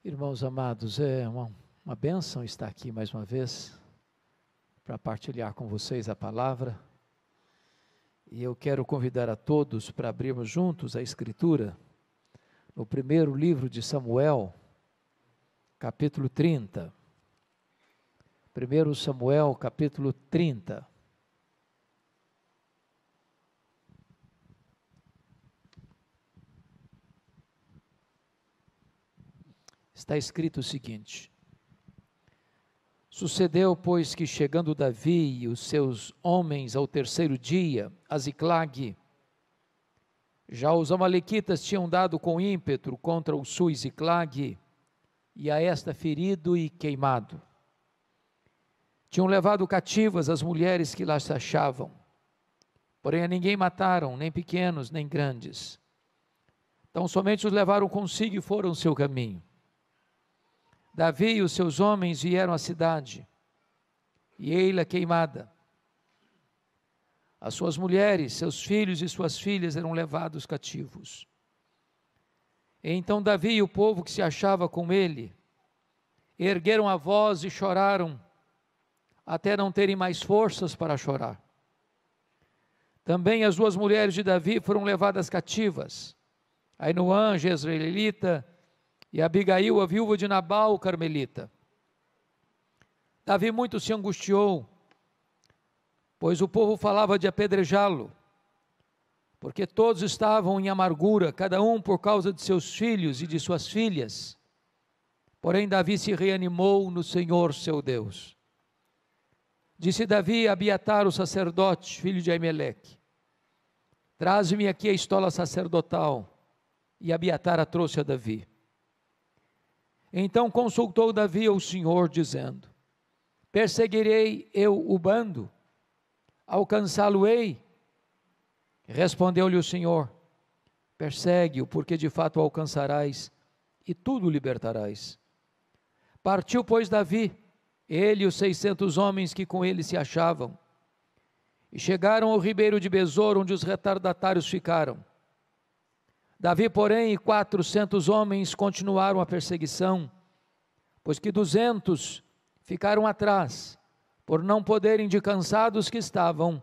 Irmãos amados, é uma bênção estar aqui mais uma vez para partilhar com vocês a palavra. E eu quero convidar a todos para abrirmos juntos a Escritura no primeiro livro de Samuel, capítulo 30. 1 Samuel, capítulo 30. Está escrito o seguinte: Sucedeu, pois, que chegando Davi e os seus homens ao terceiro dia, a Ziclague, já os amalequitas tinham dado com ímpeto contra o sul Ziclague, e a esta ferido e queimado. Tinham levado cativas as mulheres que lá se achavam, porém a ninguém mataram, nem pequenos, nem grandes. Então somente os levaram consigo e foram o seu caminho. Davi e os seus homens vieram à cidade, e ei-la queimada. As suas mulheres, seus filhos e suas filhas eram levados cativos. E então Davi e o povo que se achava com ele, ergueram a voz e choraram, até não terem mais forças para chorar. Também as duas mulheres de Davi foram levadas cativas, Ainoã, jezreelita, e Abigail, a viúva de Nabal, carmelita. Davi muito se angustiou, pois o povo falava de apedrejá-lo, porque todos estavam em amargura, cada um por causa de seus filhos e de suas filhas. Porém Davi se reanimou no Senhor seu Deus. Disse Davi a Abiatar, o sacerdote, filho de Aimeleque: Traze-me aqui a estola sacerdotal. E Abiatar a trouxe a Davi. Então consultou Davi ao Senhor, dizendo: Perseguirei eu o bando? Alcançá-lo-ei? Respondeu-lhe o Senhor: Persegue-o, porque de fato o alcançarás, e tudo libertarás. Partiu, pois, Davi, ele e os 600 homens que com ele se achavam, e chegaram ao ribeiro de Besor, onde os retardatários ficaram. Davi, porém, e 400 homens continuaram a perseguição, pois que 200 ficaram atrás, por não poderem, de cansados que estavam,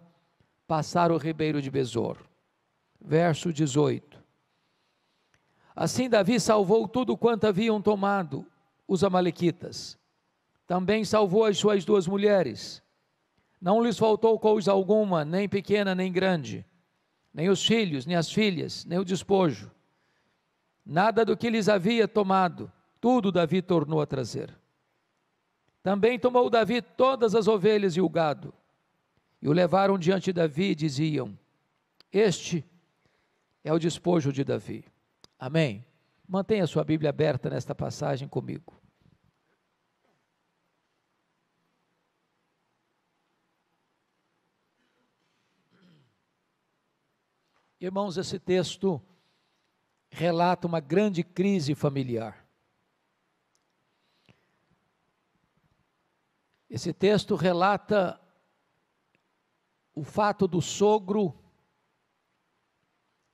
passar o ribeiro de Besor. Verso 18. Assim Davi salvou tudo quanto haviam tomado os amalequitas. Também salvou as suas duas mulheres. Não lhes faltou coisa alguma, nem pequena nem grande, nem os filhos, nem as filhas, nem o despojo. Nada do que lhes havia tomado, tudo Davi tornou a trazer. Também tomou Davi todas as ovelhas e o gado, e o levaram diante de Davi e diziam: Este é o despojo de Davi. Amém. Mantenha a sua Bíblia aberta nesta passagem comigo. Irmãos, esse texto relata uma grande crise familiar. Esse texto relata o fato do sogro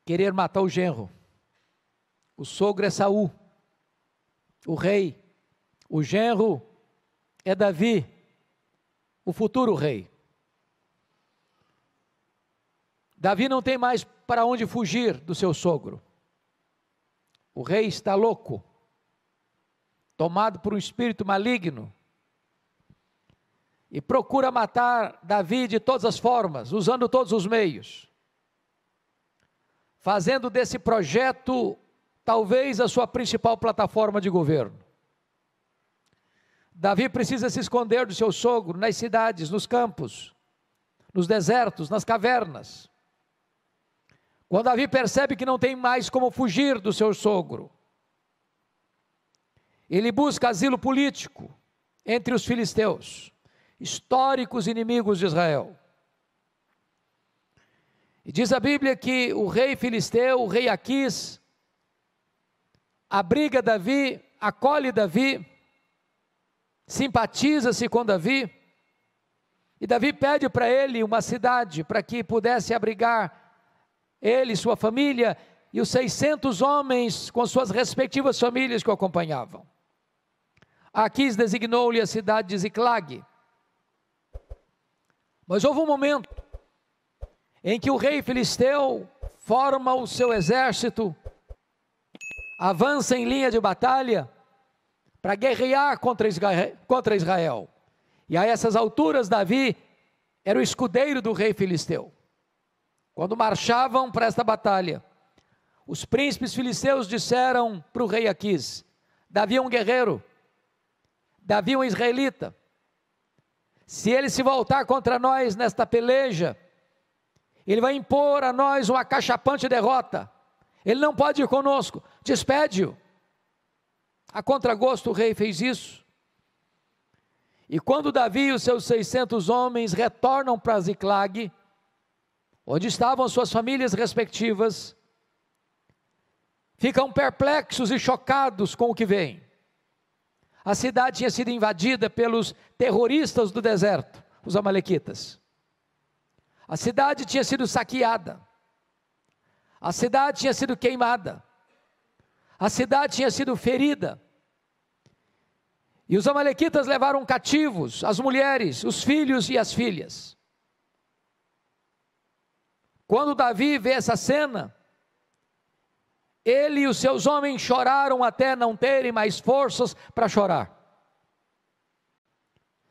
querer matar o genro. O sogro é Saul, o rei. O genro é Davi, o futuro rei. Davi não tem mais para onde fugir do seu sogro. O rei está louco, tomado por um espírito maligno, e procura matar Davi de todas as formas, usando todos os meios, fazendo desse projeto talvez a sua principal plataforma de governo. Davi precisa se esconder do seu sogro nas cidades, nos campos, nos desertos, nas cavernas. Quando Davi percebe que não tem mais como fugir do seu sogro, ele busca asilo político entre os filisteus, históricos inimigos de Israel. E diz a Bíblia que o rei filisteu, o rei Aquis, abriga Davi, acolhe Davi, simpatiza-se com Davi, e Davi pede para ele uma cidade para que pudesse abrigar ele, sua família e os 600 homens com suas respectivas famílias que o acompanhavam. Aquis designou-lhe a cidade de Ziclag. Mas houve um momento em que o rei filisteu forma o seu exército, avança em linha de batalha para guerrear contra Israel. E a essas alturas Davi era o escudeiro do rei filisteu. Quando marchavam para esta batalha, os príncipes filisteus disseram para o rei Aquis: Davi é um guerreiro, Davi é um israelita. Se ele se voltar contra nós nesta peleja, ele vai impor a nós uma acachapante derrota. Ele não pode ir conosco, despede-o. A contragosto o rei fez isso. E quando Davi e os seus 600 homens retornam para Ziclag, onde estavam suas famílias respectivas, ficam perplexos e chocados com o que vem. A cidade tinha sido invadida pelos terroristas do deserto, os amalequitas. A cidade tinha sido saqueada. A cidade tinha sido queimada. A cidade tinha sido ferida. E os amalequitas levaram cativos as mulheres, os filhos e as filhas. Quando Davi vê essa cena, ele e os seus homens choraram até não terem mais forças para chorar.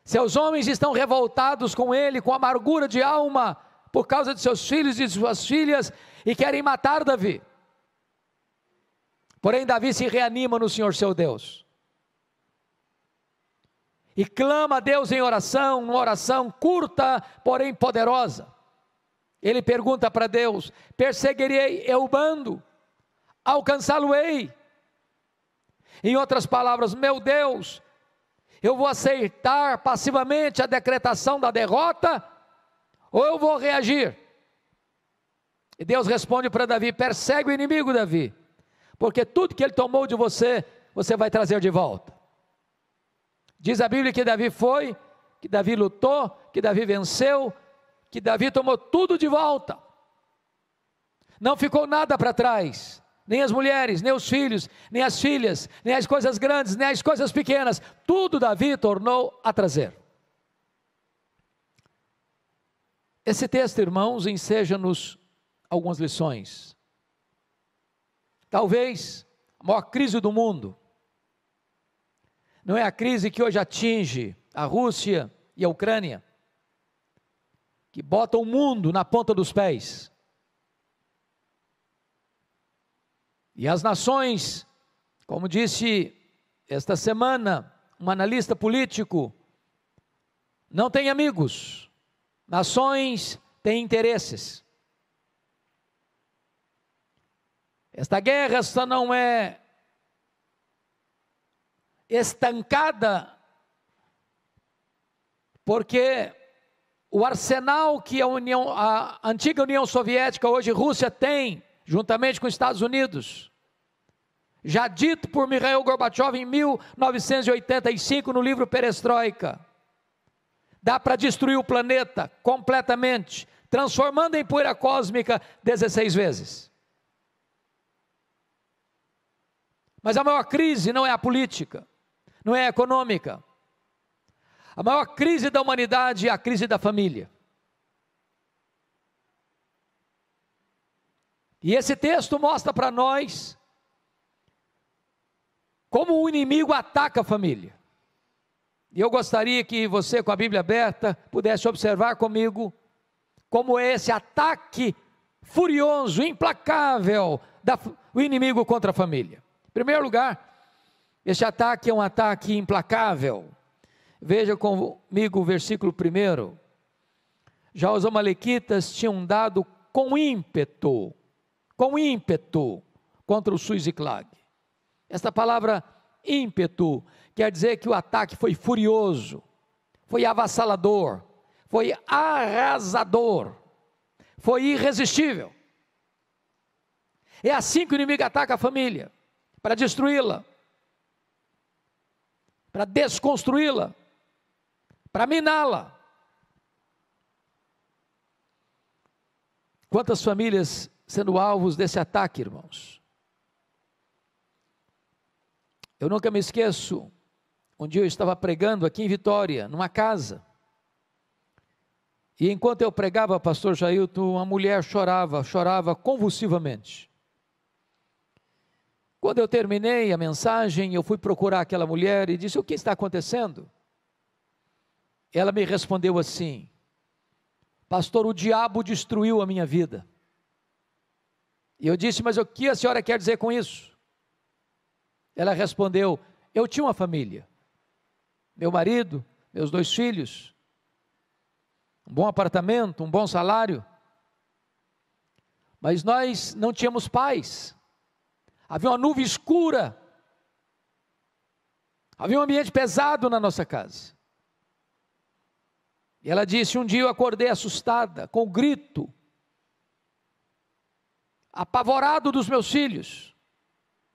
Seus homens estão revoltados com ele, com amargura de alma, por causa de seus filhos e de suas filhas, e querem matar Davi. Porém Davi se reanima no Senhor seu Deus, e clama a Deus em oração, uma oração curta, porém poderosa. Ele pergunta para Deus: perseguirei eu o bando? Alcançá-lo-ei? Em outras palavras, meu Deus, eu vou aceitar passivamente a decretação da derrota, ou eu vou reagir? E Deus responde para Davi: persegue o inimigo, Davi, porque tudo que ele tomou de você, você vai trazer de volta. Diz a Bíblia que Davi foi, que Davi lutou, que Davi venceu, que Davi tomou tudo de volta. Não ficou nada para trás, nem as mulheres, nem os filhos, nem as filhas, nem as coisas grandes, nem as coisas pequenas. Tudo Davi tornou a trazer. Esse texto, irmãos, enseja-nos algumas lições. Talvez a maior crise do mundo não é a crise que hoje atinge a Rússia e a Ucrânia, que bota o mundo na ponta dos pés. E as nações, como disse esta semana um analista político, não têm amigos, nações têm interesses. Esta guerra só não é estancada porque o arsenal que a antiga União Soviética, hoje Rússia, tem, juntamente com os Estados Unidos, já dito por Mikhail Gorbachev em 1985 no livro Perestroika, dá para destruir o planeta completamente, transformando em poeira cósmica 16 vezes. Mas a maior crise não é a política, não é a econômica. A maior crise da humanidade é a crise da família. E esse texto mostra para nós como o inimigo ataca a família. E eu gostaria que você, com a Bíblia aberta, pudesse observar comigo como é esse ataque furioso, implacável do inimigo contra a família. Em primeiro lugar, este ataque é um ataque implacável. Veja comigo o versículo 1. Já os amalequitas tinham dado com ímpeto contra o sul Ziclag. Esta palavra ímpeto quer dizer que o ataque foi furioso, foi avassalador, foi arrasador, foi irresistível. É assim que o inimigo ataca a família, para destruí-la, para desconstruí-la, para miná-la. Quantas famílias sendo alvos desse ataque, irmãos? Eu nunca me esqueço um dia eu estava pregando aqui em Vitória, numa casa, e enquanto eu pregava, pastor Jailton, uma mulher chorava convulsivamente. Quando eu terminei a mensagem, eu fui procurar aquela mulher e disse: o que está acontecendo? Ela me respondeu assim: pastor, o diabo destruiu a minha vida. E eu disse: mas o que a senhora quer dizer com isso? Ela respondeu: eu tinha uma família, meu marido, meus 2 filhos, um bom apartamento, um bom salário, mas nós não tínhamos paz. Havia uma nuvem escura, havia um ambiente pesado na nossa casa. E ela disse: um dia eu acordei assustada, com o grito, apavorado dos meus filhos,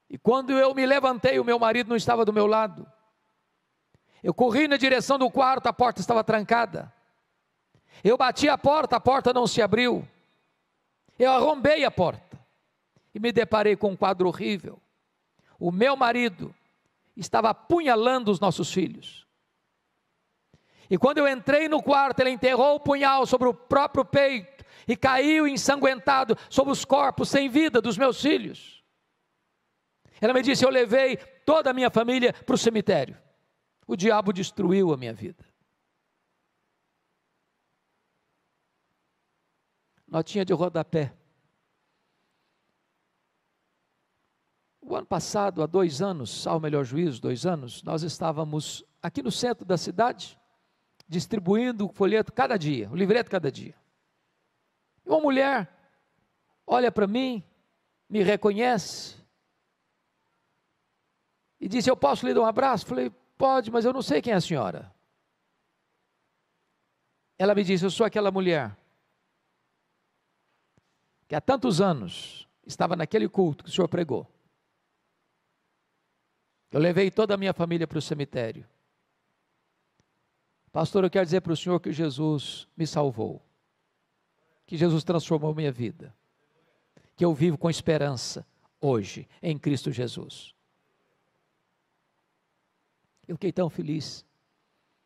e quando eu me levantei, o meu marido não estava do meu lado. Eu corri na direção do quarto, a porta estava trancada. Eu bati a porta não se abriu. Eu arrombei a porta e me deparei com um quadro horrível. O meu marido estava apunhalando os nossos filhos. E quando eu entrei no quarto, ele enterrou o punhal sobre o próprio peito e caiu ensanguentado sobre os corpos sem vida dos meus filhos. Ela me disse: eu levei toda a minha família para o cemitério. O diabo destruiu a minha vida. Notinha de rodapé. O ano passado, há 2 anos, ao melhor juízo, 2 anos, nós estávamos aqui no centro da cidade, distribuindo o folheto cada dia, o livreto cada dia. E uma mulher olha para mim, me reconhece e disse: eu posso lhe dar um abraço? Falei: pode, mas eu não sei quem é a senhora. Ela me disse: eu sou aquela mulher que há tantos anos estava naquele culto que o senhor pregou. Eu levei toda a minha família para o cemitério. Pastor, eu quero dizer para o senhor que Jesus me salvou, que Jesus transformou minha vida, que eu vivo com esperança hoje em Cristo Jesus. Eu fiquei tão feliz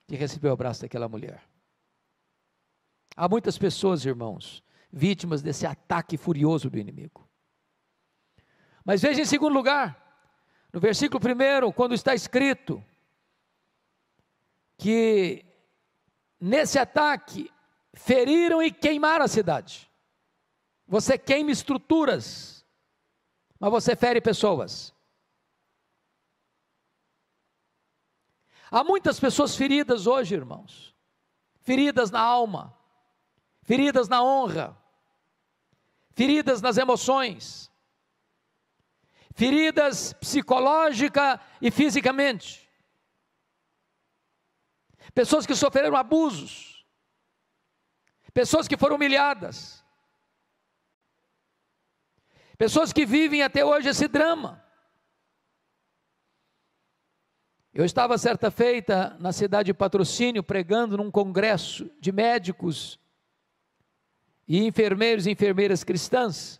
de receber o abraço daquela mulher. Há muitas pessoas, irmãos, vítimas desse ataque furioso do inimigo. Mas veja em segundo lugar, no versículo 1, quando está escrito que nesse ataque feriram e queimaram a cidade. Você queima estruturas, mas você fere pessoas. Há muitas pessoas feridas hoje, irmãos, feridas na alma, feridas na honra, feridas nas emoções, feridas psicológica e fisicamente, pessoas que sofreram abusos, pessoas que foram humilhadas, pessoas que vivem até hoje esse drama. Eu estava certa feita na cidade de Patrocínio, pregando num congresso de médicos e enfermeiros e enfermeiras cristãs,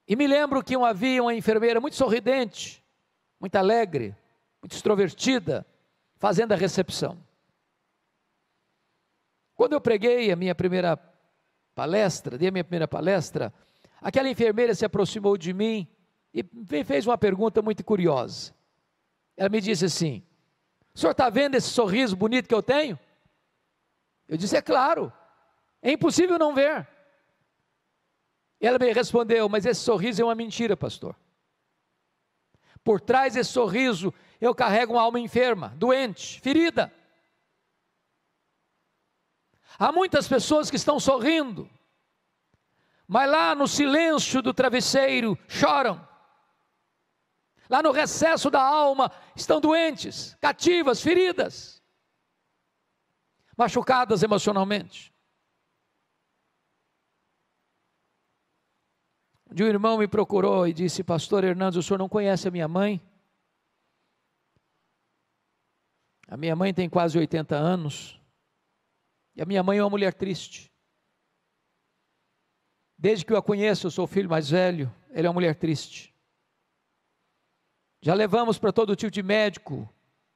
e me lembro que havia uma enfermeira muito sorridente, muito alegre, muito extrovertida, fazendo a recepção. Quando eu preguei a minha primeira palestra, dei a minha primeira palestra, aquela enfermeira se aproximou de mim e me fez uma pergunta muito curiosa. Ela me disse assim: o senhor está vendo esse sorriso bonito que eu tenho? Eu disse: é claro, é impossível não ver. Ela me respondeu: mas esse sorriso é uma mentira, pastor. Por trás desse sorriso eu carrego uma alma enferma, doente, ferida. Há muitas pessoas que estão sorrindo, mas lá no silêncio do travesseiro choram. Lá no recesso da alma estão doentes, cativas, feridas, machucadas emocionalmente. Um dia um irmão me procurou e disse: pastor Hernandes, o senhor não conhece a minha mãe? A minha mãe tem quase 80 anos, e a minha mãe é uma mulher triste. Desde que eu a conheço, eu sou o filho mais velho, ela é uma mulher triste. Já levamos para todo tipo de médico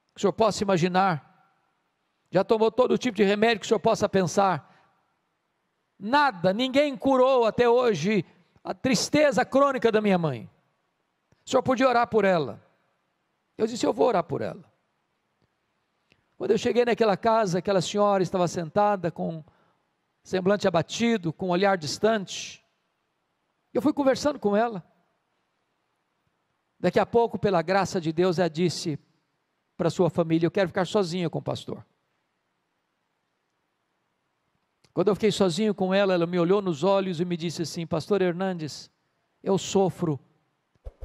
que o senhor possa imaginar. Já tomou todo tipo de remédio que o senhor possa pensar. Nada, ninguém curou até hoje a tristeza crônica da minha mãe. O senhor podia orar por ela. Eu disse, eu vou orar por ela. Quando eu cheguei naquela casa, aquela senhora estava sentada com semblante abatido, com um olhar distante. Eu fui conversando com ela. Daqui a pouco, pela graça de Deus, ela disse para sua família, eu quero ficar sozinha com o pastor. Quando eu fiquei sozinho com ela, ela me olhou nos olhos e me disse assim, pastor Hernandes, eu sofro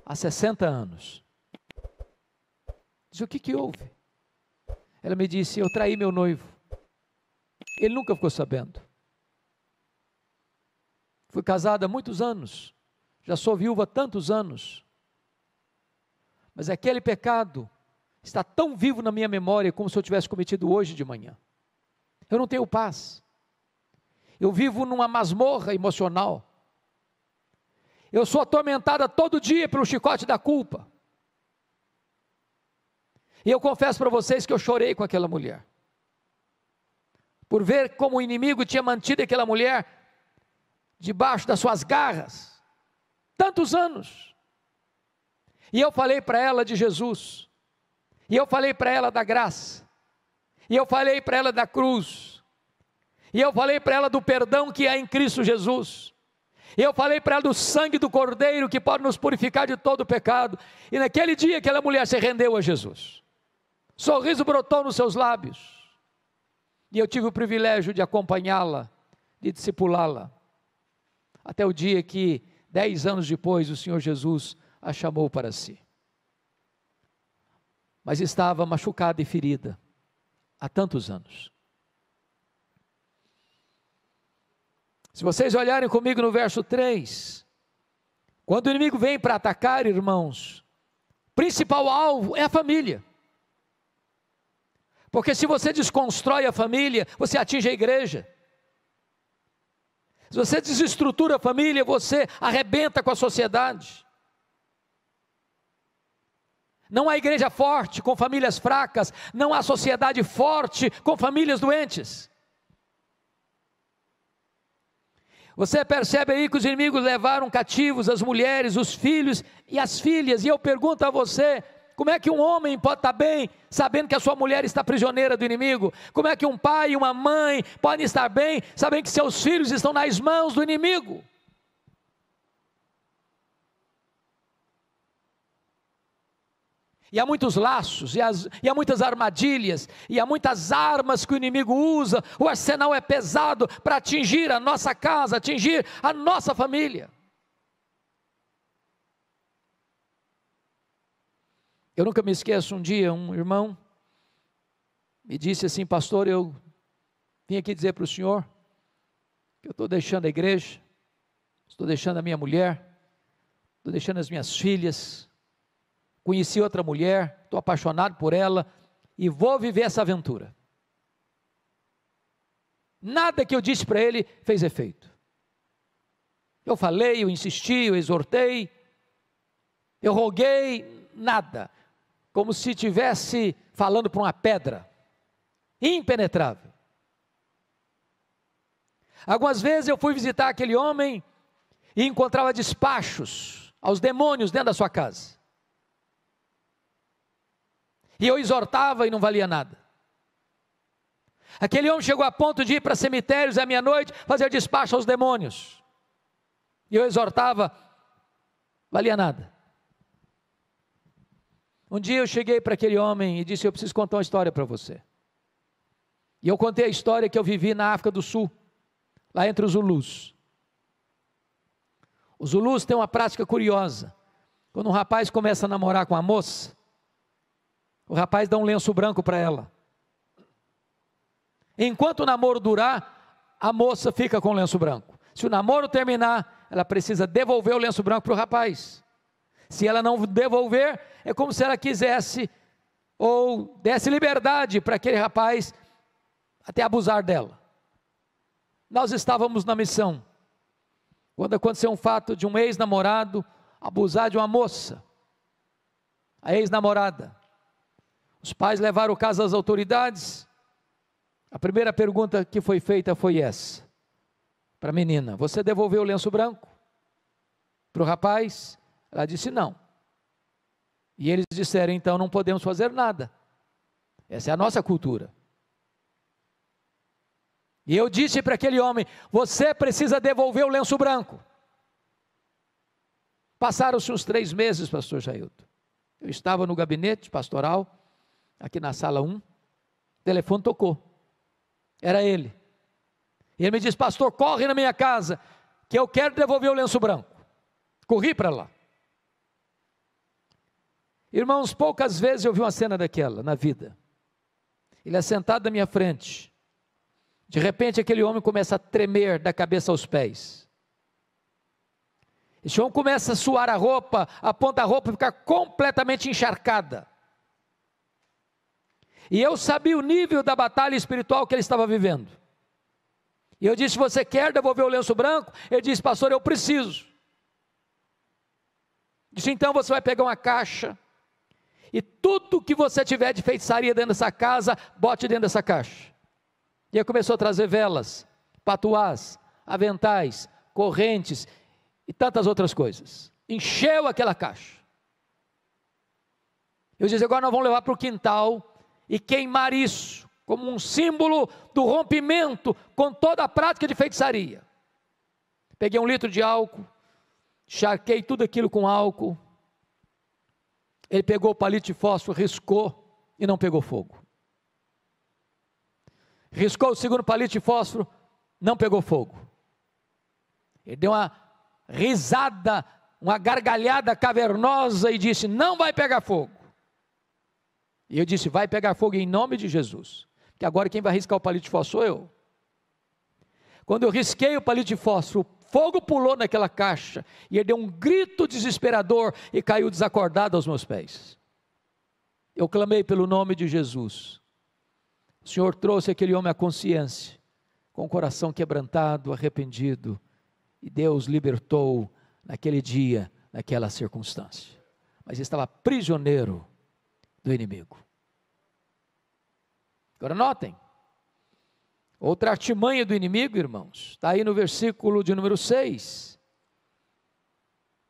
há 60 anos. Disse, o que houve? Ela me disse, eu traí meu noivo. Ele nunca ficou sabendo. Fui casada há muitos anos, já sou viúva há tantos anos. Mas aquele pecado está tão vivo na minha memória como se eu tivesse cometido hoje de manhã. Eu não tenho paz. Eu vivo numa masmorra emocional. Eu sou atormentada todo dia pelo chicote da culpa. E eu confesso para vocês que eu chorei com aquela mulher. Por ver como o inimigo tinha mantido aquela mulher debaixo das suas garras. Tantos anos. E eu falei para ela de Jesus. E eu falei para ela da graça. E eu falei para ela da cruz. E eu falei para ela do perdão que há em Cristo Jesus. E eu falei para ela do sangue do Cordeiro que pode nos purificar de todo o pecado. E naquele dia aquela mulher se rendeu a Jesus. Sorriso brotou nos seus lábios. E eu tive o privilégio de acompanhá-la, de discipulá-la. Até o dia que, 10 anos depois, o Senhor Jesus a chamou para si. Mas estava machucada e ferida há tantos anos. Se vocês olharem comigo no verso 3, quando o inimigo vem para atacar, irmãos, o principal alvo é a família. Porque se você desconstrói a família, você atinge a igreja. Se você desestrutura a família, você arrebenta com a sociedade. Não há igreja forte com famílias fracas, não há sociedade forte com famílias doentes. Você percebe aí que os inimigos levaram cativos as mulheres, os filhos e as filhas, e eu pergunto a você, como é que um homem pode estar bem, sabendo que a sua mulher está prisioneira do inimigo? Como é que um pai e uma mãe podem estar bem, sabendo que seus filhos estão nas mãos do inimigo? E há muitos laços, e há muitas armadilhas, e há muitas armas que o inimigo usa, o arsenal é pesado para atingir a nossa casa, atingir a nossa família. Eu nunca me esqueço, um dia um irmão me disse assim, pastor, eu vim aqui dizer para o senhor, que eu estou deixando a igreja, estou deixando a minha mulher, estou deixando as minhas filhas, conheci outra mulher, estou apaixonado por ela e vou viver essa aventura. Nada que eu disse para ele fez efeito. Eu falei, eu insisti, eu exortei, eu roguei, nada. Como se estivesse falando para uma pedra, impenetrável. Algumas vezes eu fui visitar aquele homem e encontrava despachos aos demônios dentro da sua casa. E eu exortava e não valia nada. Aquele homem chegou a ponto de ir para cemitérios à meia-noite, fazer despacho aos demônios. E eu exortava, valia nada. Um dia eu cheguei para aquele homem e disse, eu preciso contar uma história para você. E eu contei a história que eu vivi na África do Sul, lá entre os Zulus. Os Zulus têm uma prática curiosa. Quando um rapaz começa a namorar com uma moça, o rapaz dá um lenço branco para ela. Enquanto o namoro durar, a moça fica com o lenço branco. Se o namoro terminar, ela precisa devolver o lenço branco para o rapaz. Se ela não devolver, é como se ela quisesse ou desse liberdade para aquele rapaz até abusar dela. Nós estávamos na missão, quando aconteceu um fato de um ex-namorado abusar de uma moça. a ex-namorada. Os pais levaram o caso às autoridades. A primeira pergunta que foi feita foi essa, para a menina: você devolveu o lenço branco para o rapaz? Ela disse não. E eles disseram: então não podemos fazer nada, essa é a nossa cultura. E eu disse para aquele homem: você precisa devolver o lenço branco. Passaram-se uns 3 meses, pastor Jailton. Eu estava no gabinete pastoral, aqui na sala 1, o telefone tocou, era ele. E ele me disse: pastor, corre na minha casa, que eu quero devolver o lenço branco. Corri para lá. Irmãos, poucas vezes eu vi uma cena daquela na vida. Ele é sentado na minha frente, de repente aquele homem começa a tremer da cabeça aos pés. Esse homem começa a suar a roupa, a ponta da roupa ficar completamente encharcada. E eu sabia o nível da batalha espiritual que ele estava vivendo. E eu disse: você quer devolver o lenço branco? Ele disse: pastor, eu preciso. Disse: então você vai pegar uma caixa, e tudo que você tiver de feitiçaria dentro dessa casa, bote dentro dessa caixa. E aí começou a trazer velas, patuás, aventais, correntes e tantas outras coisas. Encheu aquela caixa. Eu disse: agora nós vamos levar para o quintal e queimar isso, como um símbolo do rompimento com toda a prática de feitiçaria. Peguei 1 litro de álcool, charquei tudo aquilo com álcool. Ele pegou o palito de fósforo, riscou e não pegou fogo. Riscou o segundo palito de fósforo, não pegou fogo. Ele deu uma risada, uma gargalhada cavernosa e disse: não vai pegar fogo. E eu disse: vai pegar fogo em nome de Jesus, que agora quem vai riscar o palito de fósforo sou eu. Quando eu risquei o palito de fósforo, o fogo pulou naquela caixa, e ele deu um grito desesperador e caiu desacordado aos meus pés. Eu clamei pelo nome de Jesus. O Senhor trouxe aquele homem à consciência, com o coração quebrantado, arrependido, e Deus libertou naquele dia, naquela circunstância. Mas estava prisioneiro do inimigo. Agora notem, outra artimanha do inimigo, irmãos, está aí no versículo de número 6.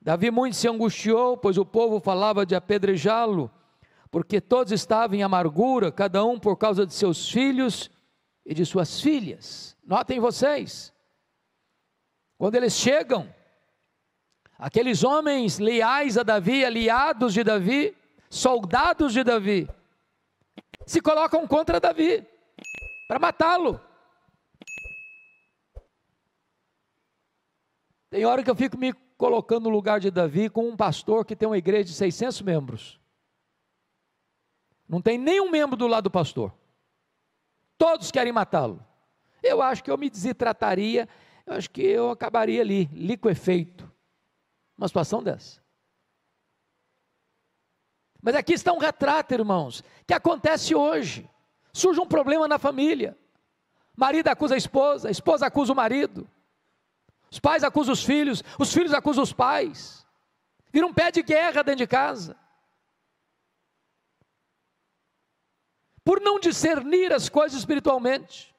Davi muito se angustiou, pois o povo falava de apedrejá-lo, porque todos estavam em amargura, cada um por causa de seus filhos e de suas filhas. Notem vocês, quando eles chegam, aqueles homens leais a Davi, aliados de Davi, soldados de Davi, se colocam contra Davi, para matá-lo. Tem hora que eu fico me colocando no lugar de Davi, com um pastor que tem uma igreja de 600 membros, não tem nenhum membro do lado do pastor, todos querem matá-lo. Eu acho que eu me desidrataria, eu acho que eu acabaria ali, liquefeito, uma situação dessa. Mas aqui está um retrato, irmãos, que acontece hoje. Surge um problema na família, marido acusa a esposa acusa o marido, os pais acusam os filhos acusam os pais, vira um pé de guerra dentro de casa, por não discernir as coisas espiritualmente.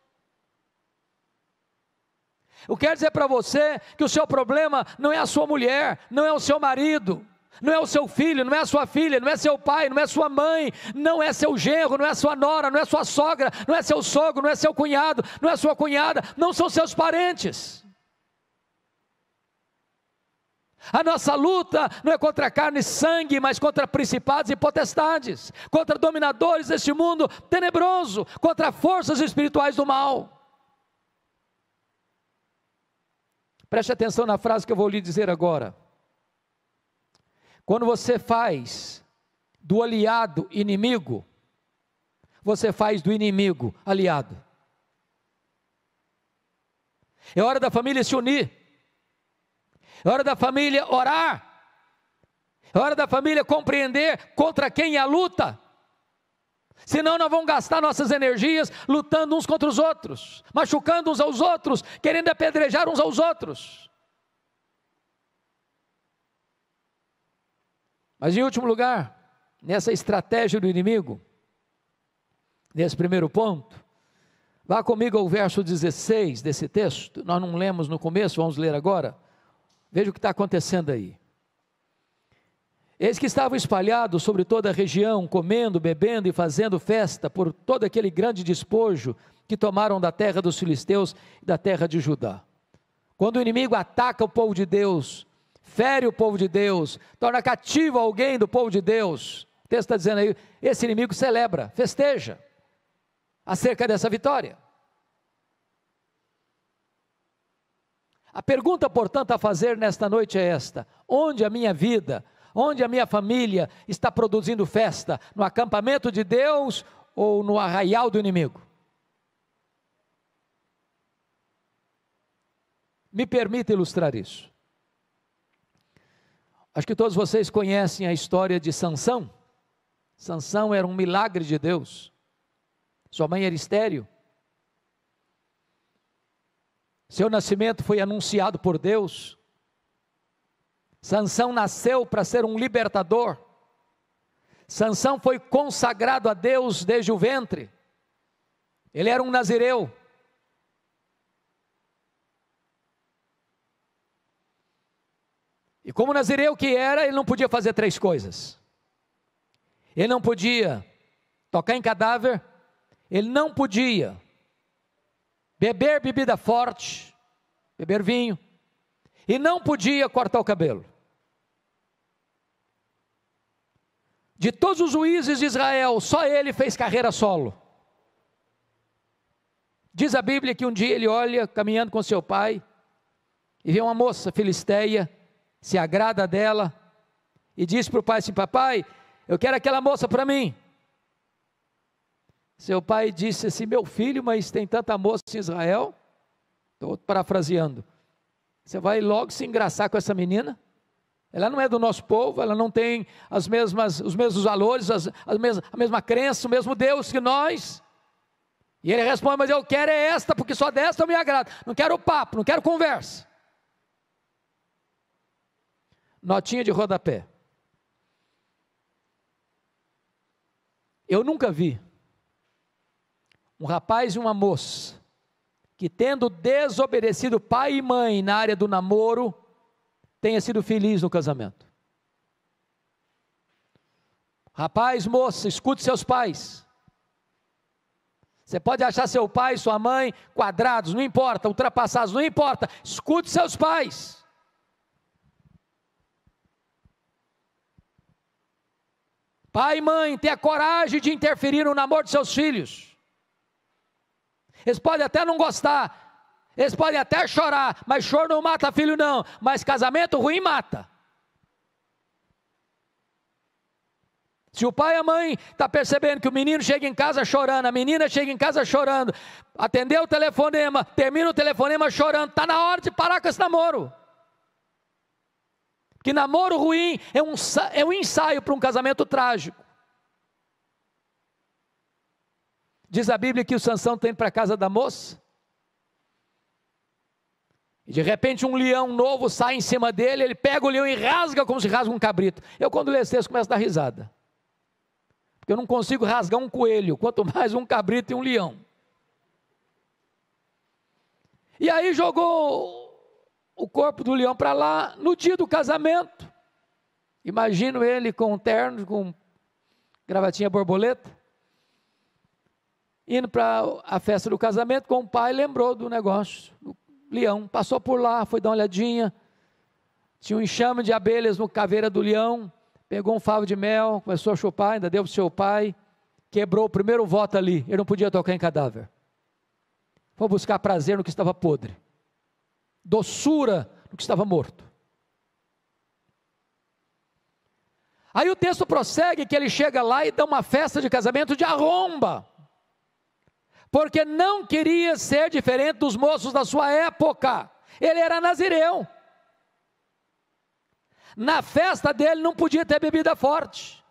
Eu quero dizer para você que o seu problema não é a sua mulher, não é o seu marido, não é o seu filho, não é a sua filha, não é seu pai, não é sua mãe, não é seu genro, não é sua nora, não é sua sogra, não é seu sogro, não é seu cunhado, não é sua cunhada, não são seus parentes. A nossa luta não é contra carne e sangue, mas contra principados e potestades, contra dominadores deste mundo tenebroso, contra forças espirituais do mal. Preste atenção na frase que eu vou lhe dizer agora. Quando você faz do aliado inimigo, você faz do inimigo aliado. É hora da família se unir, é hora da família orar, é hora da família compreender contra quem é a luta, senão nós vamos gastar nossas energias lutando uns contra os outros, machucando uns aos outros, querendo apedrejar uns aos outros. Mas em último lugar, nessa estratégia do inimigo, nesse primeiro ponto, vá comigo ao verso 16 desse texto. Nós não lemos no começo, vamos ler agora. Veja o que está acontecendo aí. Eis que estavam espalhados sobre toda a região, comendo, bebendo e fazendo festa por todo aquele grande despojo que tomaram da terra dos filisteus e da terra de Judá. Quando o inimigo ataca o povo de Deus, fere o povo de Deus, torna cativo alguém do povo de Deus, o texto está dizendo aí, esse inimigo celebra, festeja acerca dessa vitória. A pergunta, portanto, a fazer nesta noite é esta: onde a minha vida, onde a minha família está produzindo festa? No acampamento de Deus ou no arraial do inimigo? Me permita ilustrar isso. Acho que todos vocês conhecem a história de Sansão. Sansão era um milagre de Deus. Sua mãe era estéril. Seu nascimento foi anunciado por Deus. Sansão nasceu para ser um libertador. Sansão foi consagrado a Deus desde o ventre. Ele era um nazireu. E como nazireu que era, ele não podia fazer três coisas. Ele não podia tocar em cadáver, ele não podia beber bebida forte, beber vinho, e não podia cortar o cabelo. De todos os juízes de Israel, só ele fez carreira solo. Diz a Bíblia que um dia ele olha caminhando com seu pai e vê uma moça filisteia, se agrada dela e diz para o pai assim: papai, eu quero aquela moça para mim. Seu pai disse assim: meu filho, mas tem tanta moça em Israel. Estou parafraseando. Você vai logo se engraçar com essa menina? Ela não é do nosso povo, ela não tem os mesmos valores, a mesma crença, o mesmo Deus que nós. E ele responde: mas eu quero é esta, porque só desta eu me agrado. Não quero papo, não quero conversa. Notinha de rodapé. Eu nunca vi um rapaz e uma moça que, tendo desobedecido pai e mãe na área do namoro, tenha sido feliz no casamento. Rapaz, moça, escute seus pais. Você pode achar seu pai e sua mãe quadrados, não importa, ultrapassados, não importa, escute seus pais. Pai e mãe, tenha coragem de interferir no namoro de seus filhos. Eles podem até não gostar, eles podem até chorar, mas choro não mata filho não, mas casamento ruim mata. Se o pai e a mãe estão percebendo que o menino chega em casa chorando, a menina chega em casa chorando, atendeu o telefonema, termina o telefonema chorando, está na hora de parar com esse namoro. Que namoro ruim é um ensaio para um casamento trágico. Diz a Bíblia que o Sansão está indo para a casa da moça, e de repente um leão novo sai em cima dele, ele pega o leão e rasga como se rasga um cabrito. Eu, quando leio esse texto, começo a dar risada, porque eu não consigo rasgar um coelho, quanto mais um cabrito e um leão. E aí jogou o corpo do leão para lá, no dia do casamento. Imagino ele com um terno, com gravatinha borboleta, indo para a festa do casamento com o pai, lembrou do negócio, do leão, passou por lá, foi dar uma olhadinha, tinha um enxame de abelhas no caveira do leão, pegou um favo de mel, começou a chupar, ainda deu para o seu pai, quebrou o primeiro voto ali, ele não podia tocar em cadáver, foi buscar prazer no que estava podre, doçura no que estava morto. Aí o texto prossegue que ele chega lá e dá uma festa de casamento de arromba, porque não queria ser diferente dos moços da sua época. Ele era nazireu. Na festa dele não podia ter bebida forte,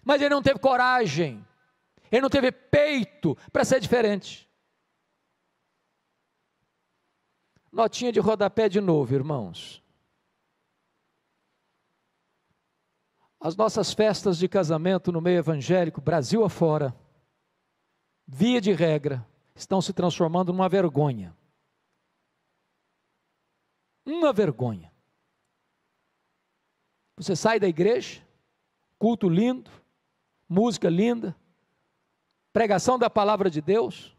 mas ele não teve coragem, ele não teve peito para ser diferente. Notinha de rodapé de novo, irmãos. As nossas festas de casamento no meio evangélico, Brasil afora, via de regra, estão se transformando numa vergonha. Uma vergonha. Você sai da igreja, culto lindo, música linda, pregação da palavra de Deus,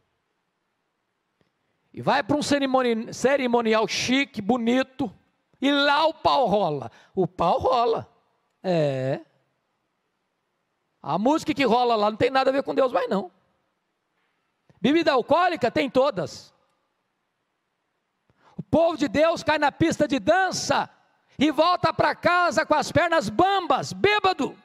e vai para um cerimonial chique, bonito, e lá o pau rola. O pau rola. A música que rola lá não tem nada a ver com Deus mais não. Bebida alcoólica tem todas. O povo de Deus cai na pista de dança e volta para casa com as pernas bambas, bêbado.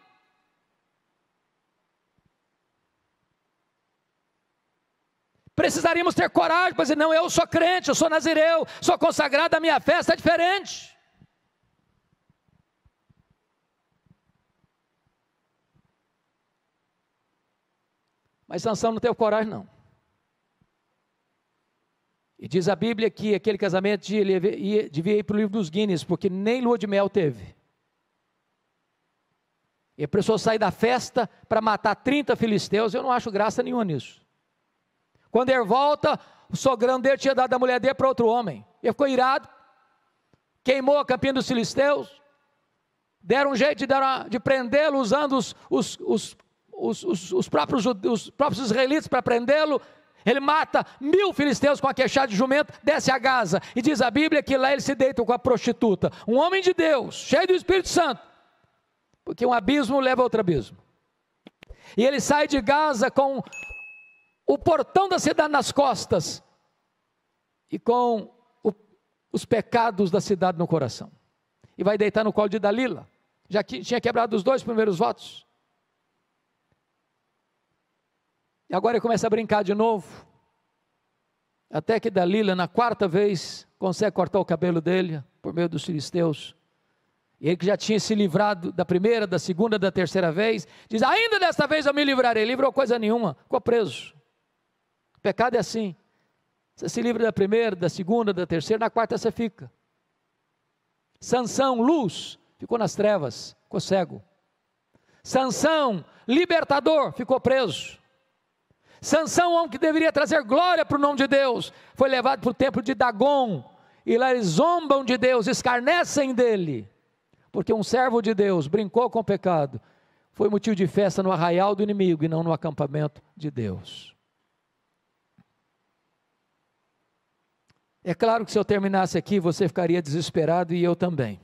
Precisaríamos ter coragem para dizer, não, eu sou crente, eu sou nazireu, sou consagrado, a minha festa é diferente. Mas Sansão não teve coragem não. E diz a Bíblia que aquele casamento devia ir para o livro dos Guinness, porque nem lua de mel teve. E a pessoa sai da festa para matar 30 filisteus, eu não acho graça nenhuma nisso. Quando ele volta, o sogrão dele tinha dado a mulher dele para outro homem. Ele ficou irado, queimou a campinha dos filisteus, deram um jeito de prendê-lo, usando os próprios israelitas para prendê-lo. Ele mata 1000 filisteus com a queixada de jumento, desce a Gaza, e diz a Bíblia que lá ele se deita com a prostituta, um homem de Deus, cheio do Espírito Santo, porque um abismo leva a outro abismo, e ele sai de Gaza com o portão da cidade nas costas, e com os pecados da cidade no coração, e vai deitar no colo de Dalila, já que tinha quebrado os 2 primeiros votos, e agora ele começa a brincar de novo, até que Dalila, na 4ª vez, consegue cortar o cabelo dele, por meio dos filisteus, e ele que já tinha se livrado da primeira, da segunda, da terceira vez, diz, ainda desta vez eu me livrarei. Livrou coisa nenhuma, ficou preso. O pecado é assim, você se livra da primeira, da segunda, da terceira, na 4ª você fica. Sansão, luz, ficou nas trevas, ficou cego. Sansão, libertador, ficou preso. Sansão, homem que deveria trazer glória para o nome de Deus, foi levado para o templo de Dagon, e lá eles zombam de Deus, escarnecem dele, porque um servo de Deus brincou com o pecado, foi motivo de festa no arraial do inimigo, e não no acampamento de Deus. É claro que se eu terminasse aqui, você ficaria desesperado, e eu também.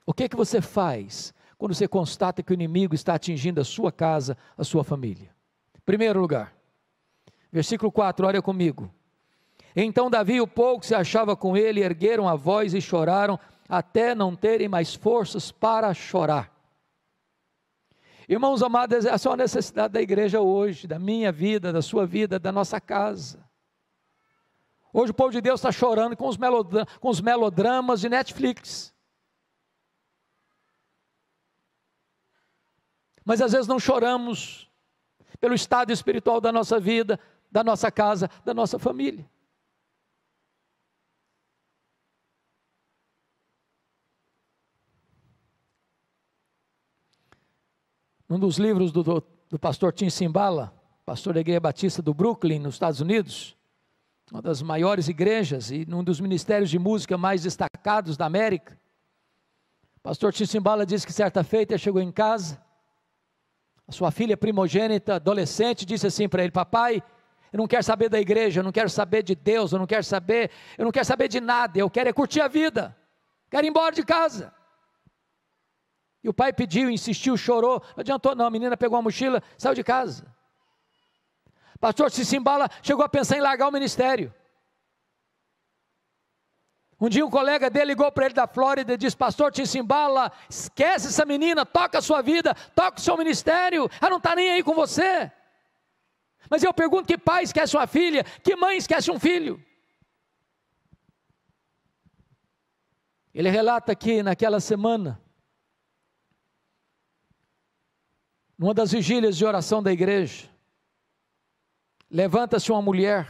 O que você faz quando você constata que o inimigo está atingindo a sua casa, a sua família? Primeiro lugar, versículo 4, olha comigo. Então Davi e o povo que se achava com ele ergueram a voz e choraram, até não terem mais forças para chorar. Irmãos amados, essa é a necessidade da igreja hoje, da minha vida, da sua vida, da nossa casa. Hoje o povo de Deus está chorando com os melodramas de Netflix. Mas às vezes não choramos pelo estado espiritual da nossa vida, da nossa casa, da nossa família. Num dos livros do pastor Tim Cymbala, pastor da Igreja Batista do Brooklyn, nos Estados Unidos, uma das maiores igrejas e um dos ministérios de música mais destacados da América, pastor Tim Cymbala diz que certa feita ele chegou em casa, a sua filha primogênita, adolescente, disse assim para ele, papai, eu não quero saber da igreja, eu não quero saber de Deus, eu não quero saber de nada, eu quero é curtir a vida, quero ir embora de casa. E o pai pediu, insistiu, chorou, não adiantou não, a menina pegou a mochila, saiu de casa. Pastor Cymbala chegou a pensar em largar o ministério. Um dia um colega dele ligou para ele da Flórida e disse, pastor Cymbala, esquece essa menina, toca a sua vida, toca o seu ministério, ela não está nem aí com você. Mas eu pergunto, que pai esquece uma filha, que mãe esquece um filho? Ele relata que naquela semana, numa das vigílias de oração da igreja, levanta-se uma mulher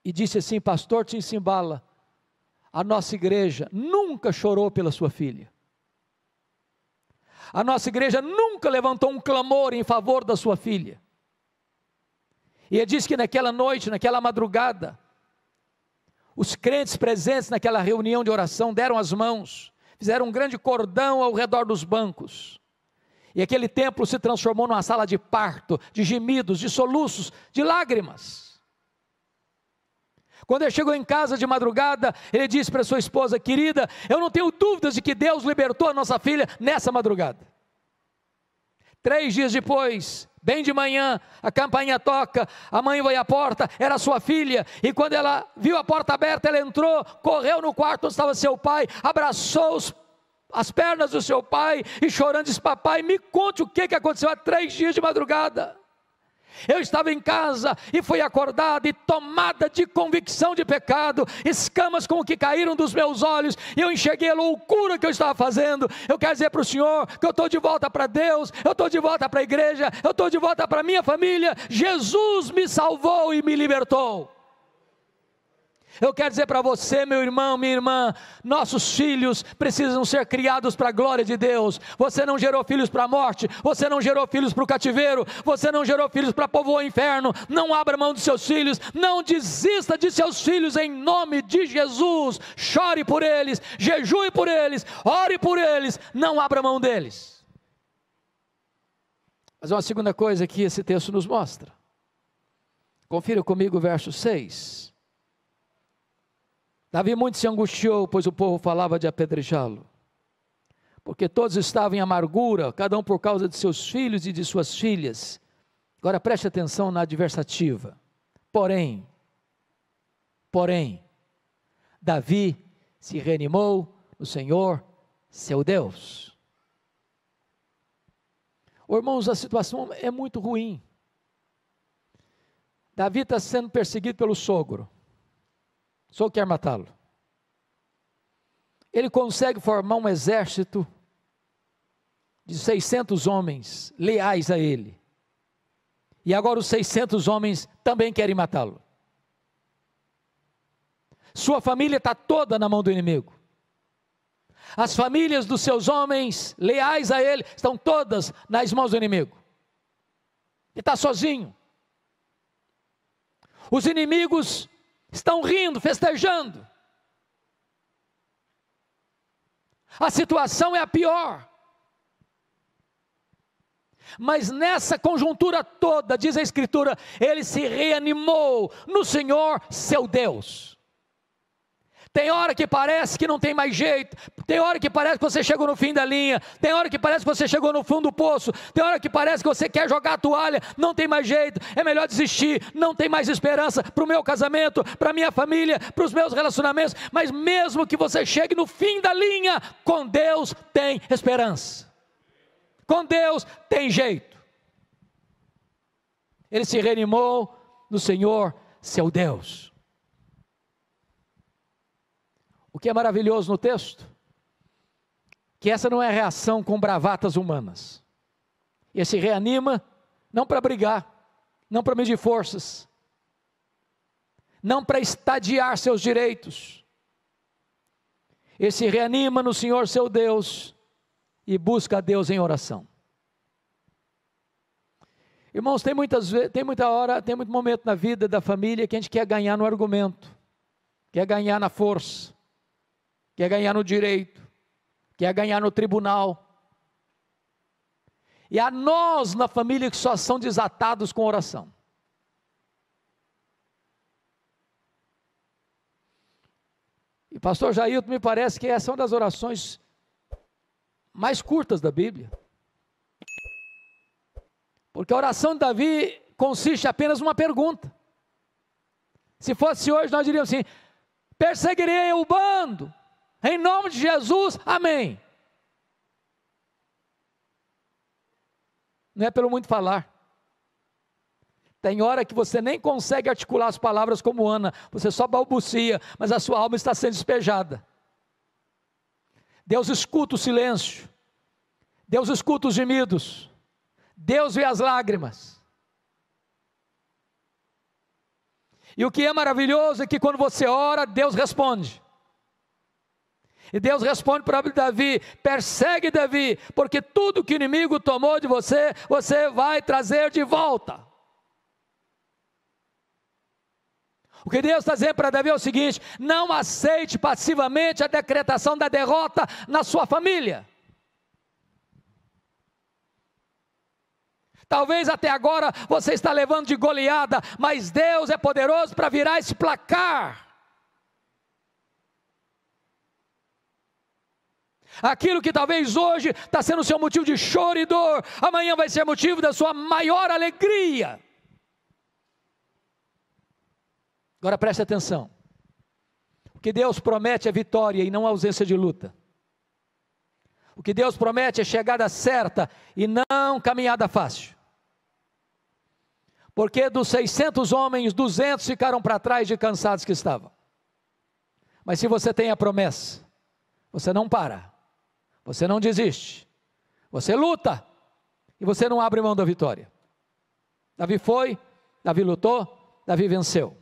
e disse assim, pastor Cymbala, a nossa igreja nunca chorou pela sua filha. A nossa igreja nunca levantou um clamor em favor da sua filha. E ele diz que naquela noite, naquela madrugada, os crentes presentes naquela reunião de oração deram as mãos, fizeram um grande cordão ao redor dos bancos. E aquele templo se transformou numa sala de parto, de gemidos, de soluços, de lágrimas. Quando ele chegou em casa de madrugada, ele disse para sua esposa: querida, eu não tenho dúvidas de que Deus libertou a nossa filha nessa madrugada. 3 dias depois, bem de manhã, a campainha toca, a mãe vai à porta, era sua filha, e quando ela viu a porta aberta, ela entrou, correu no quarto onde estava seu pai, abraçou as pernas do seu pai, e chorando disse: papai, me conte o que aconteceu há 3 dias de madrugada. Eu estava em casa e fui acordada e tomada de convicção de pecado, escamas como que caíram dos meus olhos, e eu enxerguei a loucura que eu estava fazendo. Eu quero dizer para o Senhor que eu estou de volta para Deus, eu estou de volta para a igreja, eu estou de volta para a minha família. Jesus me salvou e me libertou. Eu quero dizer para você, meu irmão, minha irmã, nossos filhos precisam ser criados para a glória de Deus. Você não gerou filhos para a morte, você não gerou filhos para o cativeiro, você não gerou filhos para povoar o inferno. Não abra mão dos seus filhos, não desista de seus filhos em nome de Jesus. Chore por eles, jejue por eles, ore por eles, não abra mão deles. Mas uma segunda coisa que esse texto nos mostra. Confira comigo o verso 6. Davi muito se angustiou, pois o povo falava de apedrejá-lo, porque todos estavam em amargura, cada um por causa de seus filhos e de suas filhas. Agora preste atenção na adversativa. Porém, Davi se reanimou no Senhor, seu Deus. Irmãos, a situação é muito ruim. Davi está sendo perseguido pelo sogro. O sogro quer matá-lo. Ele consegue formar um exército de 600 homens leais a ele. E agora os 600 homens também querem matá-lo. Sua família está toda na mão do inimigo. As famílias dos seus homens leais a ele estão todas nas mãos do inimigo. Ele está sozinho. Os inimigos estão rindo, festejando. A situação é a pior. Mas nessa conjuntura toda, diz a Escritura, ele se reanimou no Senhor, seu Deus. Tem hora que parece que não tem mais jeito, tem hora que parece que você chegou no fim da linha, tem hora que parece que você chegou no fundo do poço, tem hora que parece que você quer jogar a toalha, não tem mais jeito, é melhor desistir, não tem mais esperança para o meu casamento, para a minha família, para os meus relacionamentos. Mas mesmo que você chegue no fim da linha, com Deus tem esperança, com Deus tem jeito. Ele se reanimou no Senhor, seu Deus. O que é maravilhoso no texto, que essa não é reação com bravatas humanas. Ele se reanima, não para brigar, não para medir forças, não para estadiar seus direitos. Ele se reanima no Senhor seu Deus e busca a Deus em oração. Irmãos, tem muito momento na vida da família que a gente quer ganhar no argumento, quer ganhar na força, quer ganhar no direito, quer ganhar no tribunal. E há nós na família que só são desatados com oração. E pastor Jailton, me parece que essa é uma das orações mais curtas da Bíblia. Porque a oração de Davi consiste apenas numa pergunta. Se fosse hoje, nós diríamos assim: perseguirei o bando, em nome de Jesus, amém. Não é pelo muito falar. Tem hora que você nem consegue articular as palavras como Ana, você só balbucia, mas a sua alma está sendo despejada. Deus escuta o silêncio, Deus escuta os gemidos, Deus vê as lágrimas. E o que é maravilhoso é que quando você ora, Deus responde. E Deus responde para Davi: persegue Davi, porque tudo que o inimigo tomou de você, você vai trazer de volta. O que Deus está dizendo para Davi é o seguinte: não aceite passivamente a decretação da derrota na sua família. Talvez até agora você está levando de goleada, mas Deus é poderoso para virar esse placar. Aquilo que talvez hoje está sendo o seu motivo de choro e dor, amanhã vai ser motivo da sua maior alegria. Agora preste atenção. O que Deus promete é vitória e não ausência de luta. O que Deus promete é chegada certa e não caminhada fácil. Porque dos 600 homens, 200 ficaram para trás de cansados que estavam. Mas se você tem a promessa, você não para, você não desiste, você luta e você não abre mão da vitória. Davi foi, Davi lutou, Davi venceu.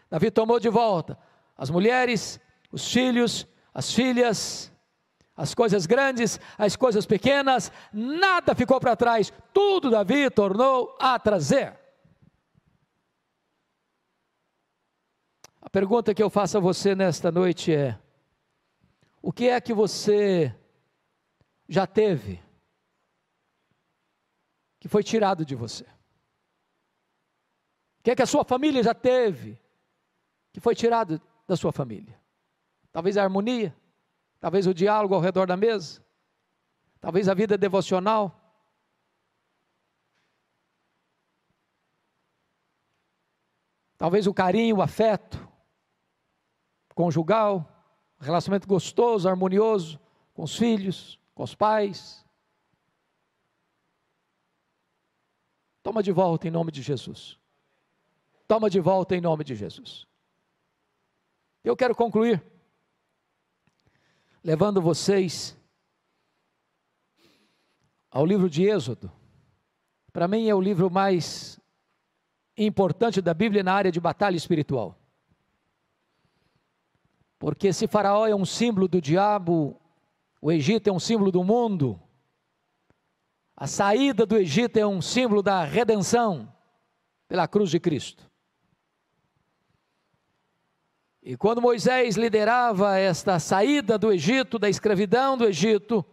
Davi tomou de volta as mulheres, os filhos, as filhas, as coisas grandes, as coisas pequenas, nada ficou para trás, tudo Davi tornou a trazer. A pergunta que eu faço a você nesta noite é: o que é que você já teve que foi tirado de você? O que é que a sua família já teve que foi tirado da sua família? Talvez a harmonia, talvez o diálogo ao redor da mesa, talvez a vida devocional. Talvez o carinho, o afeto conjugal, relacionamento gostoso, harmonioso com os filhos, com os pais. Toma de volta em nome de Jesus. Toma de volta em nome de Jesus. Eu quero concluir levando vocês ao livro de Êxodo. Para mim é o livro mais importante da Bíblia na área de batalha espiritual. Porque se Faraó é um símbolo do diabo, o Egito é um símbolo do mundo, a saída do Egito é um símbolo da redenção pela cruz de Cristo. E quando Moisés liderava esta saída do Egito, da escravidão do Egito,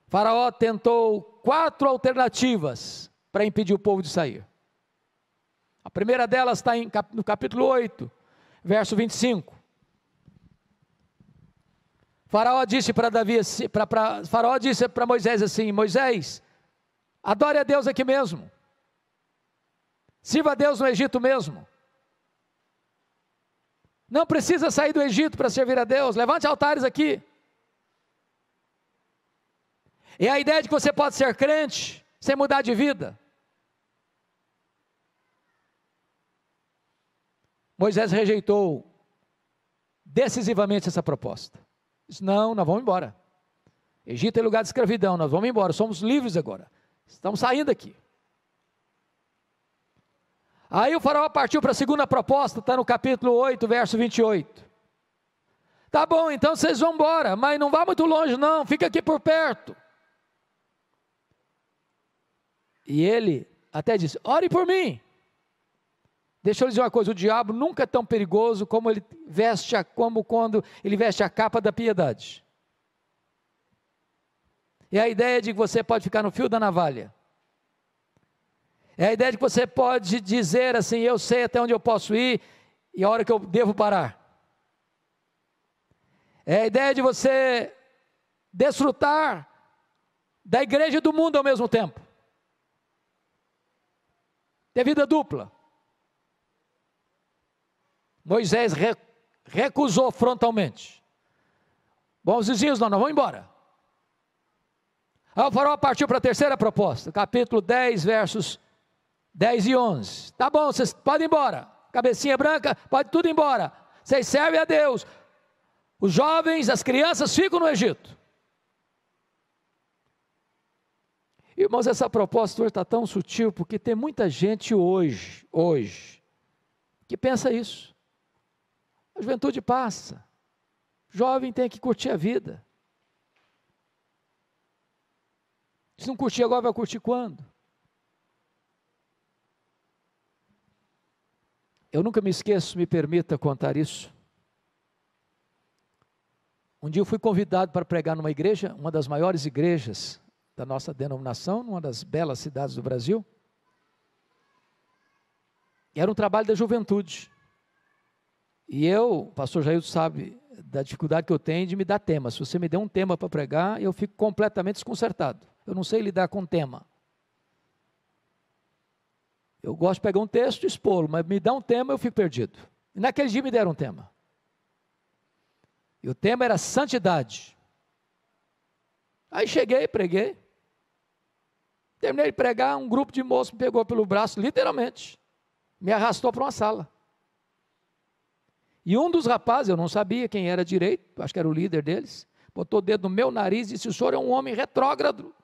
Faraó tentou 4 alternativas para impedir o povo de sair. A primeira delas está no capítulo 8, verso 25. Faraó disse para Moisés assim: Moisés, adore a Deus aqui mesmo, sirva a Deus no Egito mesmo, não precisa sair do Egito para servir a Deus, levante altares aqui. E a ideia de que você pode ser crente sem mudar de vida. Moisés rejeitou decisivamente essa proposta. Disse: não, nós vamos embora. Egito é lugar de escravidão, nós vamos embora, somos livres agora, estamos saindo aqui. Aí o faraó partiu para a segunda proposta, está no capítulo 8, verso 28. Tá bom, então vocês vão embora, mas não vá muito longe não, fica aqui por perto. E ele até disse: ore por mim. Deixa eu dizer uma coisa: o diabo nunca é tão perigoso como quando ele veste a capa da piedade. É a ideia de que você pode ficar no fio da navalha. É a ideia de que você pode dizer assim: eu sei até onde eu posso ir e a hora que eu devo parar. É a ideia de você desfrutar da igreja e do mundo ao mesmo tempo. Ter vida dupla. Moisés recusou frontalmente. Bom, os vizinhos, não, nós vamos embora. Aí o faraó partiu para a terceira proposta, capítulo 10, versos 10 e 11. Tá bom, vocês podem ir embora. Cabecinha branca, pode tudo ir embora. Vocês servem a Deus. Os jovens, as crianças ficam no Egito. Irmãos, essa proposta hoje está tão sutil, porque tem muita gente hoje, que pensa isso. A juventude passa. Jovem tem que curtir a vida. Se não curtir agora, vai curtir quando? Eu nunca me esqueço, me permita contar isso. Um dia eu fui convidado para pregar numa igreja, uma das maiores igrejas da nossa denominação, numa das belas cidades do Brasil. E era um trabalho da juventude. E eu, o pastor Jair sabe da dificuldade que eu tenho de me dar tema. Se você me der um tema para pregar, eu fico completamente desconcertado. Eu não sei lidar com tema. Eu gosto de pegar um texto e expô-lo, mas me dá um tema, eu fico perdido. E naquele dia me deram um tema. E o tema era santidade. Aí cheguei, preguei. Terminei de pregar, um grupo de moços me pegou pelo braço, literalmente. Me arrastou para uma sala. E um dos rapazes, eu não sabia quem era direito, acho que era o líder deles, botou o dedo no meu nariz e disse: o senhor é um homem retrógrado,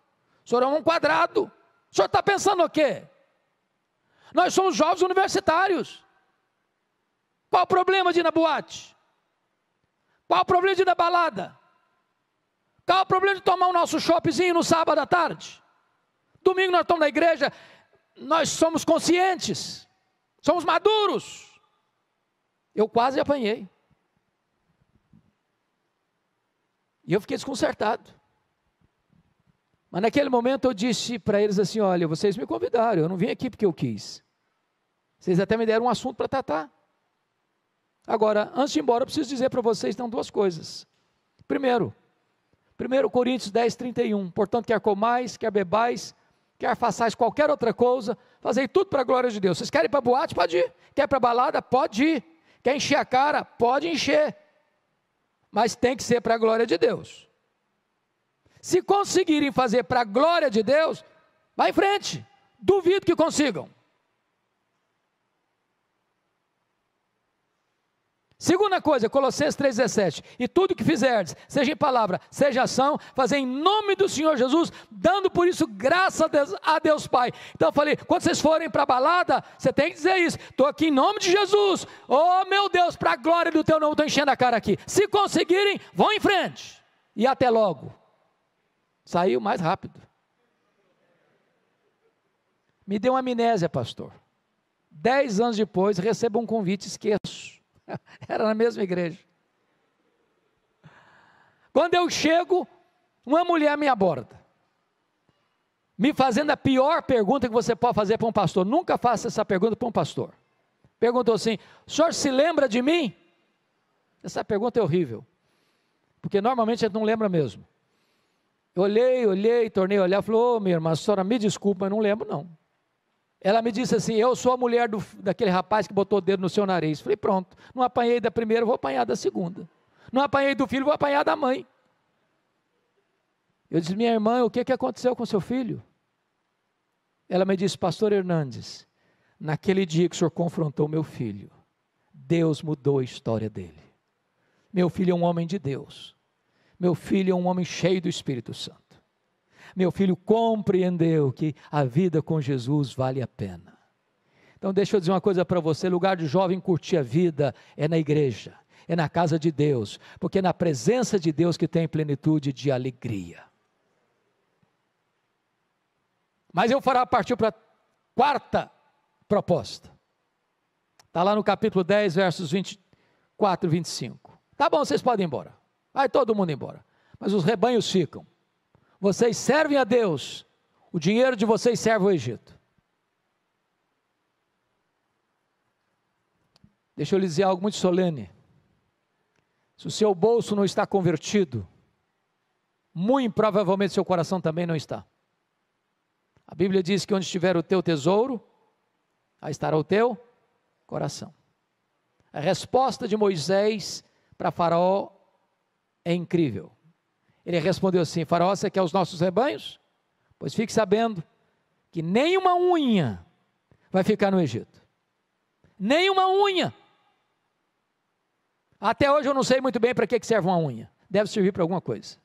o senhor é um quadrado, o senhor está pensando o quê? Nós somos jovens universitários. Qual o problema de ir na boate? Qual o problema de ir na balada? Qual o problema de tomar o nosso shoppingzinho no sábado à tarde? Domingo nós estamos na igreja, nós somos conscientes, somos maduros. Eu quase apanhei. E eu fiquei desconcertado. Mas naquele momento eu disse para eles assim: olha, vocês me convidaram, eu não vim aqui porque eu quis. Vocês até me deram um assunto para tratar. Agora, antes de ir embora, eu preciso dizer para vocês, então, duas coisas. Primeiro, 1 Coríntios 10, 31. Portanto, quer comais, quer bebais, quer façais qualquer outra coisa, fazei tudo para a glória de Deus. Vocês querem ir para a boate? Pode ir. Quer ir para a balada? Pode ir. Quer encher a cara? Pode encher. Mas tem que ser para a glória de Deus. Se conseguirem fazer para a glória de Deus, vai em frente. Duvido que consigam. Segunda coisa, Colossenses 3,17, e tudo que fizerdes, seja em palavra, seja ação, fazer em nome do Senhor Jesus, dando por isso graça a Deus Pai. Então eu falei, quando vocês forem para a balada, você tem que dizer isso: estou aqui em nome de Jesus, oh meu Deus, para a glória do teu nome, estou enchendo a cara aqui. Se conseguirem, vão em frente, e até logo. Saiu mais rápido. Me deu uma amnésia, pastor. 10 anos depois, recebo um convite, esqueço. Era na mesma igreja. Quando eu chego, uma mulher me aborda, me fazendo a pior pergunta que você pode fazer para um pastor. Nunca faça essa pergunta para um pastor. Perguntou assim: o senhor se lembra de mim? Essa pergunta é horrível, porque normalmente a gente não lembra mesmo. Eu olhei, tornei a olhar, falou: ô minha irmã, a senhora me desculpa, mas não lembro não. Ela me disse assim: eu sou a mulher daquele rapaz que botou o dedo no seu nariz. Falei: pronto, não apanhei da primeira, vou apanhar da segunda. Não apanhei do filho, vou apanhar da mãe. Eu disse: minha irmã, o que aconteceu com seu filho? Ela me disse: pastor Hernandes, naquele dia que o senhor confrontou meu filho, Deus mudou a história dele. Meu filho é um homem de Deus. Meu filho é um homem cheio do Espírito Santo. Meu filho compreendeu que a vida com Jesus vale a pena. Então deixa eu dizer uma coisa para você: lugar de jovem curtir a vida é na igreja, é na casa de Deus, porque é na presença de Deus que tem plenitude de alegria. Mas eu fará partir para a quarta proposta. Está lá no capítulo 10, versos 24 e 25. Tá bom, vocês podem ir embora. Vai todo mundo embora. Mas os rebanhos ficam. Vocês servem a Deus, o dinheiro de vocês serve ao Egito. Deixa eu lhe dizer algo muito solene. Se o seu bolso não está convertido, muito provavelmente seu coração também não está. A Bíblia diz que onde estiver o teu tesouro, aí estará o teu coração. A resposta de Moisés para Faraó é incrível. Ele respondeu assim: Faraó, você quer os nossos rebanhos? Pois fique sabendo que nenhuma unha vai ficar no Egito. Nenhuma unha. Até hoje eu não sei muito bem para que serve uma unha. Deve servir para alguma coisa.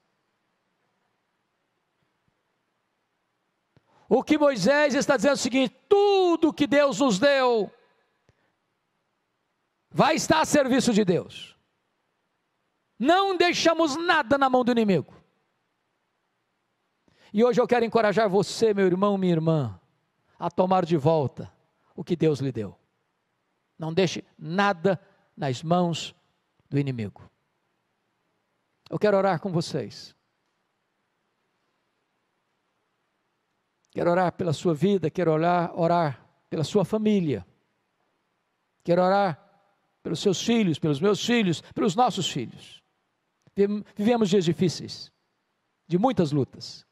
O que Moisés está dizendo é o seguinte: tudo que Deus nos deu vai estar a serviço de Deus. Não deixamos nada na mão do inimigo. E hoje eu quero encorajar você, meu irmão, minha irmã, a tomar de volta o que Deus lhe deu. Não deixe nada nas mãos do inimigo. Eu quero orar com vocês. Quero orar pela sua vida, quero orar pela sua família. Quero orar pelos seus filhos, pelos meus filhos, pelos nossos filhos. Vivemos dias difíceis, de muitas lutas.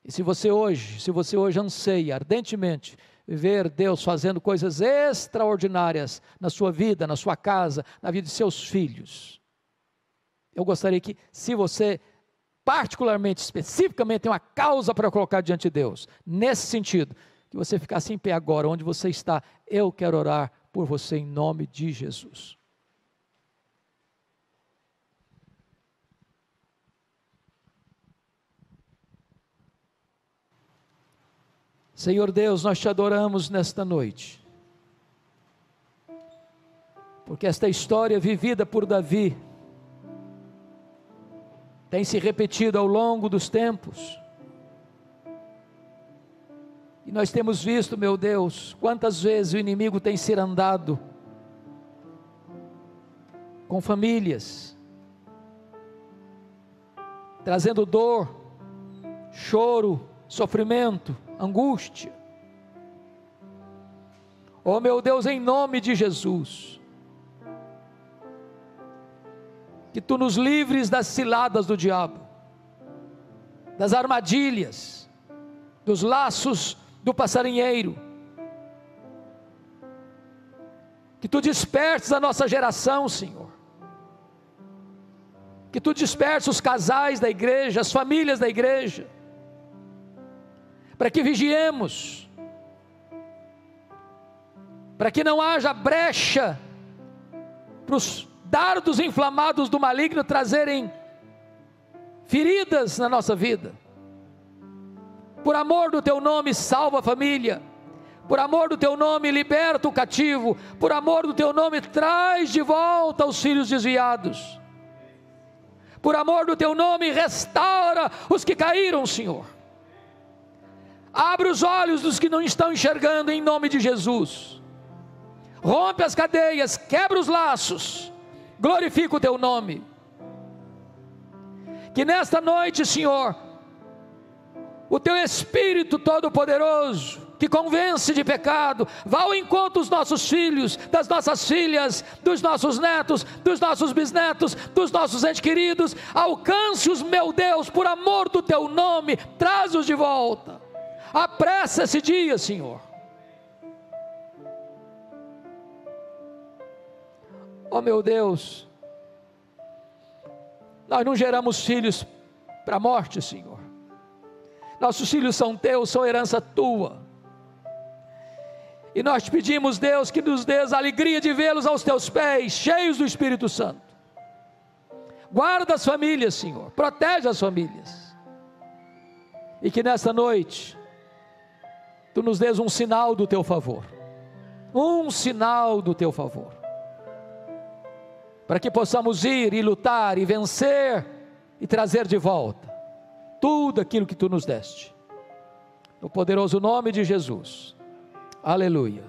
E se você hoje anseia ardentemente ver Deus fazendo coisas extraordinárias na sua vida, na sua casa, na vida de seus filhos, eu gostaria que, se você particularmente, especificamente, tem uma causa para colocar diante de Deus, nesse sentido, que você ficasse em pé agora, onde você está, eu quero orar por você em nome de Jesus. Senhor Deus, nós te adoramos nesta noite, porque esta história vivida por Davi tem se repetido ao longo dos tempos, e nós temos visto, meu Deus, quantas vezes o inimigo tem cirandado com famílias, trazendo dor, choro, sofrimento, angústia. Oh meu Deus, em nome de Jesus, que Tu nos livres das ciladas do diabo, das armadilhas, dos laços do passarinheiro, que Tu disperses a nossa geração, Senhor, que Tu disperses os casais da igreja, as famílias da igreja, para que vigiemos, para que não haja brecha para os dardos inflamados do maligno trazerem feridas na nossa vida. Por amor do Teu nome, salva a família. Por amor do Teu nome, liberta o cativo. Por amor do Teu nome, traz de volta os filhos desviados. Por amor do Teu nome, restaura os que caíram, Senhor. Abre os olhos dos que não estão enxergando, em nome de Jesus. Rompe as cadeias, quebra os laços, glorifica o Teu nome. Que nesta noite, Senhor, o Teu Espírito Todo-Poderoso, que convence de pecado, vá ao encontro dos nossos filhos, das nossas filhas, dos nossos netos, dos nossos bisnetos, dos nossos entes queridos. Alcance-os, meu Deus, por amor do Teu nome, traz-os de volta. Apressa esse dia, Senhor. Oh meu Deus, nós não geramos filhos para a morte, Senhor. Nossos filhos são Teus, são herança Tua. E nós te pedimos, Deus, que nos dês a alegria de vê-los aos Teus pés, cheios do Espírito Santo. Guarda as famílias, Senhor, protege as famílias. E que nesta noite Tu nos dês um sinal do Teu favor, um sinal do Teu favor, para que possamos ir e lutar e vencer e trazer de volta tudo aquilo que Tu nos deste, no poderoso nome de Jesus. Aleluia.